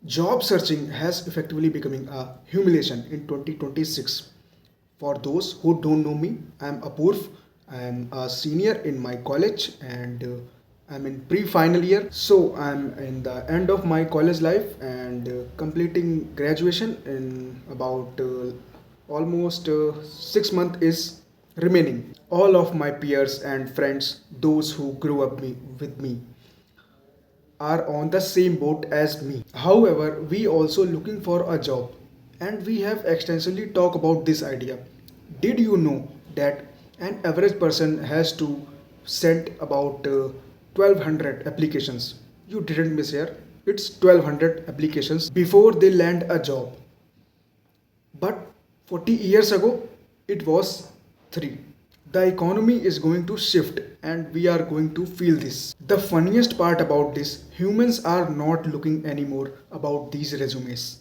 Job searching has effectively becoming a humiliation in 2026. For those who don't know me, I'm Apurv. I'm a senior in my college and I'm in pre-final year. So I'm in the end of my college life and completing graduation in about almost 6 months is remaining. All of my peers and friends, those who grew up with me, are on the same boat as me. However, we also looking for a job and we have extensively talked about this idea. Did you know that an average person has to send about 1200 applications? You didn't miss here. It's 1200 applications before they land a job. But 40 years ago, it was 3. The economy is going to shift and we are going to feel this. The funniest part about this, humans are not looking anymore about these resumes.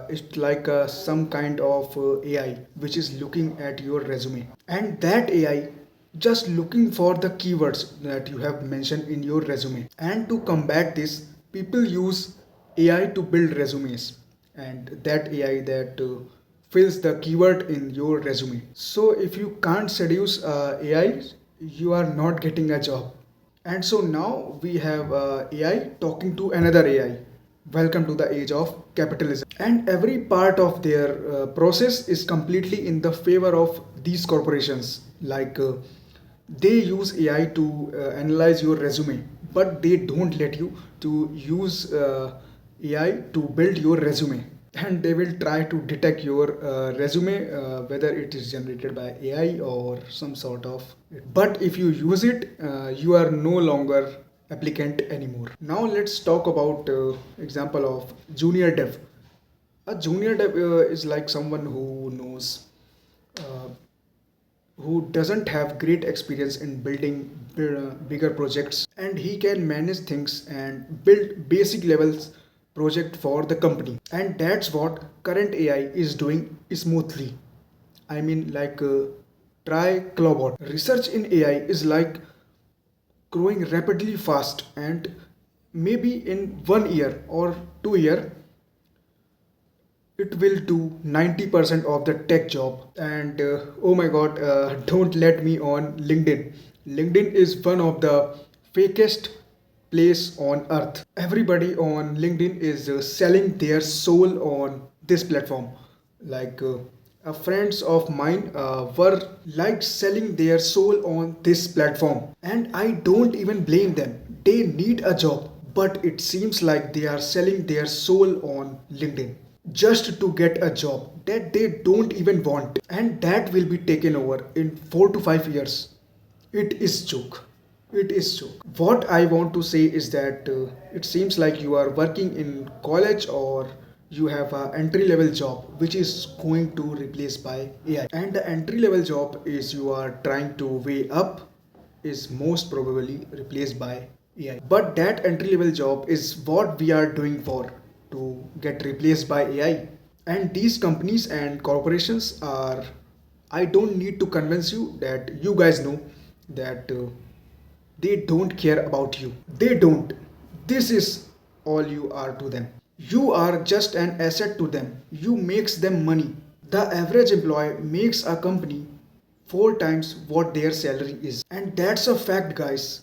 It's like some kind of AI which is looking at your resume. And that AI just looking for the keywords that you have mentioned in your resume. And to combat this, people use AI to build resumes. And that AI that fills the keyword in your resume. So if you can't seduce AI, you are not getting a job. And so now we have AI talking to another AI. Welcome to the age of capitalism. And every part of their process is completely in the favor of these corporations. Like they use AI to analyze your resume, but they don't let you to use AI to build your resume. And they will try to detect your resume whether it is generated by AI or some sort of. But if you use it, you are no longer applicant anymore. Now let's talk about example of junior dev. A junior dev is like someone who knows uh, who doesn't have great experience in building bigger projects, and he can manage things and build basic levels project for the company, and that's what current AI is doing smoothly. I mean, like try Clobot. Research in AI is like growing rapidly fast, and maybe in 1 year or 2 year it will do 90% of the tech job. And oh my god, don't let me on LinkedIn. LinkedIn is one of the fakest place on earth. Everybody on LinkedIn is selling their soul on this platform. Like friends of mine were like selling their soul on this platform, and I don't even blame them. They need a job, but it seems like they are selling their soul on LinkedIn just to get a job that they don't even want, and that will be taken over in 4 to 5 years. It is joke. It is joke. What I want to say is that it seems like you are working in college, or you have an entry level job which is going to replace by AI. And the entry level job is you are trying to weigh up is most probably replaced by AI. But that entry level job is what we are doing for to get replaced by AI. And these companies and corporations are, I don't need to convince you that you guys know that they don't care about you. They don't. This is all you are to them. You are just an asset to them. You makes them money. The average employee makes a company 4 times what their salary is. And that's a fact, guys.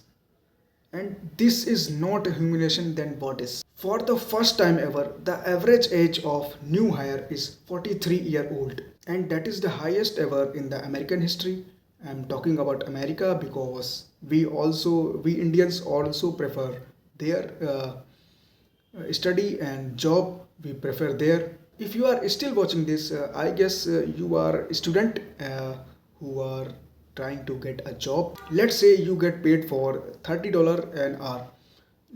And this is not a humiliation than what is. For the first time ever, the average age of new hire is 43-year-old, and that is the highest ever in the American history. I'm talking about America because we Indians also prefer their study and job. We prefer there. If you are still watching this, I guess you are a student who are trying to get a job. Let's say you get paid for $30 an hour.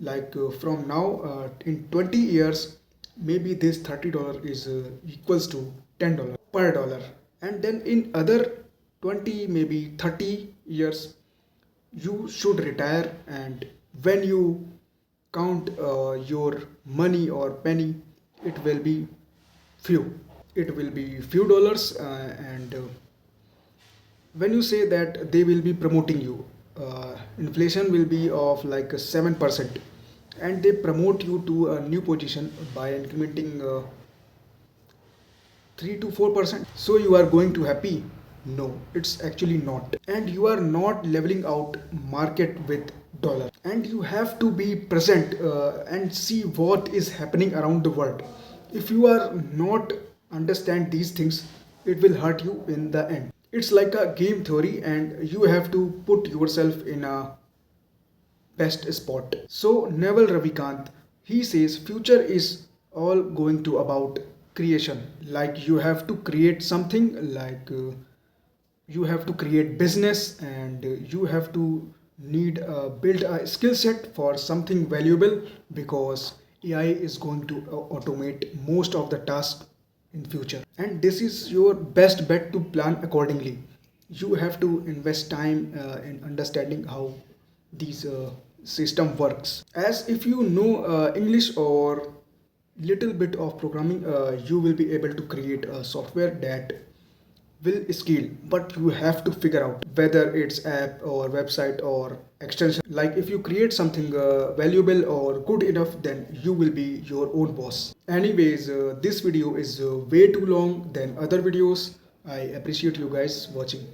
Like from now in 20 years, maybe this $30 is equals to $10 per dollar. And then in other 20, maybe 30 years, you should retire. And when you count your money or penny, it will be few. It will be few dollars. And when you say that they will be promoting you, inflation will be of like 7%, and they promote you to a new position by incrementing 3 to 4%. So you are going to happy? No, it's actually not. And you are not leveling out market with dollar. And you have to be present and see what is happening around the world. If you are not understand these things, it will hurt you in the end. It's like a game theory, and you have to put yourself in a best spot. So Neville Ravikant, he says future is all going to about creation. Like you have to create something, like you have to create business, and you have to need build a skill set for something valuable, because AI is going to automate most of the tasks in future, and this is your best bet to plan accordingly. You have to invest time in understanding how these system works, as if you know English or little bit of programming, you will be able to create a software that will scale. But you have to figure out whether it's app or website or extension. Like if you create something valuable or good enough, then you will be your own boss. Anyways, this video is way too long than other videos. I appreciate you guys watching.